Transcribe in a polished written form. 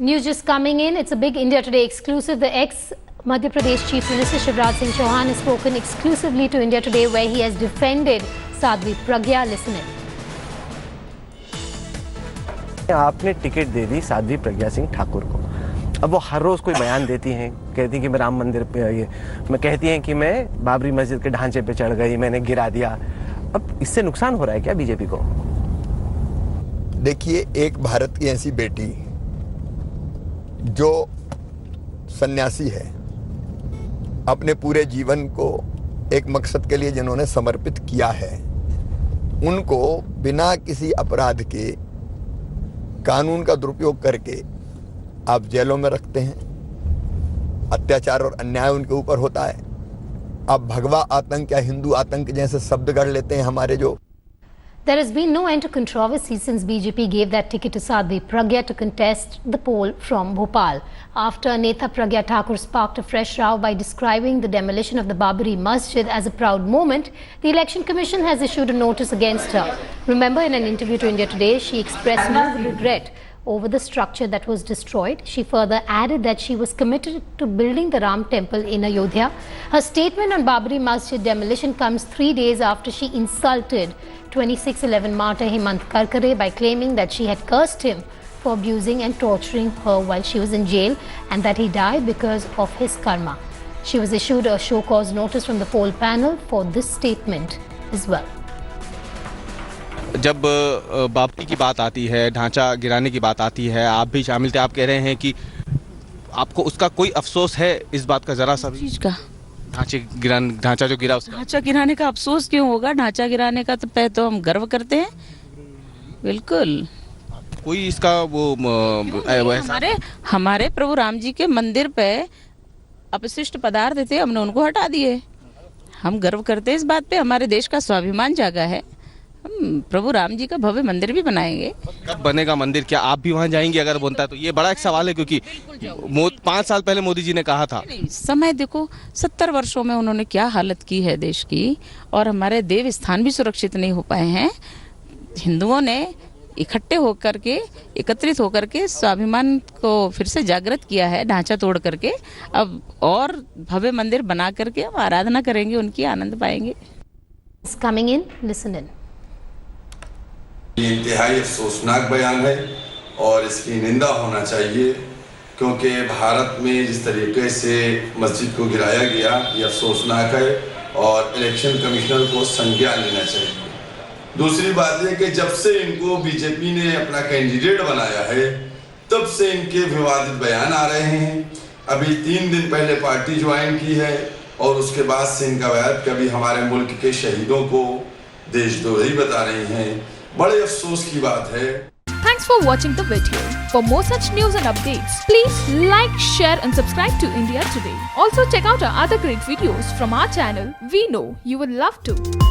News just coming in. It's a big India Today exclusive. The ex-Madhya Pradesh Chief Minister Shivraj Singh Chauhan has spoken exclusively to India Today, where he has defended Sadhvi Pragya. Listen in. आपने ticket दे दी साध्वी प्रज्ञा सिंह ठाकुर को। अब वो हर रोज कोई बयान देती हैं, कहती हैं कि मैं राम मंदिर पे मैं कहती हैं कि मैं बाबरी मस्जिद के ढांचे पे चढ़ गई, मैंने गिरा दिया। अब इससे नुकसान हो रहा है क्या बीजेपी को? देखिए, एक भारत की ऐसी बेटी जो सन्यासी है, अपने पूरे जीवन को एक मकसद के लिए जिन्होंने समर्पित किया है, उनको बिना किसी अपराध के कानून का दुरुपयोग करके आप जेलों में रखते हैं। अत्याचार और अन्याय उनके ऊपर होता है। आप भगवा आतंक या हिंदू आतंक जैसे शब्द गढ़ लेते हैं हमारे जो। There has been no end to controversy since BJP gave that ticket to Sadhvi Pragya to contest the poll from Bhopal. After Netha Pragya Thakur sparked a fresh row by describing the demolition of the Babri Masjid as a proud moment, the Election Commission has issued a notice against her. Remember, in an interview to India Today, she expressed no regret over the structure that was destroyed. She further added that she was committed to building the Ram temple in Ayodhya. Her statement on Babri Masjid demolition comes 3 days after she insulted 2611 martyr Hemant Karkare by claiming that she had cursed him for abusing and torturing her while she was in jail and that he died because of his karma. She was issued a show cause notice from the poll panel for this statement as well. जब बाबरी की बात आती है, ढांचा गिराने की बात आती है, आप भी शामिल थे। आप कह रहे हैं कि आपको उसका कोई अफसोस है इस बात का? जरा सा चीज का ढांचा जो गिरा उसका ढांचा गिराने का अफसोस क्यों होगा? ढांचा गिराने का तो हम गर्व करते हैं, बिल्कुल। कोई इसका हमारे प्रभु राम जी के मंदिर पे अपशिष्ट पदार्थ थे, हमने उनको हटा दिए। हम गर्व करते हैं इस बात पे, हमारे देश का स्वाभिमान जागा है। हम प्रभु राम जी का भव्य मंदिर भी बनाएंगे। कब बनेगा मंदिर? क्या आप भी वहां जाएंगे अगर बनता है तो? ये बड़ा एक सवाल है, क्योंकि 5 साल पहले मोदी जी ने कहा था। समय देखो, 70 वर्षों में उन्होंने क्या हालत की है देश की, और हमारे देव स्थान भी सुरक्षित नहीं हो पाए हैं। हिंदुओं ने इकट्ठे होकर के, एकत्रित होकर के स्वाभिमान को फिर से जागृत किया है, ढांचा तोड़ करके। अब और भव्य मंदिर बना करके हम आराधना करेंगे, उनकी आनंद पाएंगे। Coming in, listen in. ये इंतहाई अफसोसनाक बयान है और इसकी निंदा होना चाहिए, क्योंकि भारत में जिस तरीके से मस्जिद को गिराया गया ये अफसोसनाक है और इलेक्शन कमिश्नर को संज्ञान लेना चाहिए। दूसरी बात यह कि जब से इनको बीजेपी ने अपना कैंडिडेट बनाया है तब से इनके विवादित बयान आ रहे हैं। अभी 3 दिन पहले पार्टी ज्वाइन की है और उसके बाद से इनका बयान कभी हमारे मुल्क के शहीदों को देशद्रोही बता रही हैं। बड़े अफसोस की बात है। Thanks for watching the video. For more such news and updates, please like, share and subscribe to India Today. Also check out our other great videos from our channel. We know you will love to.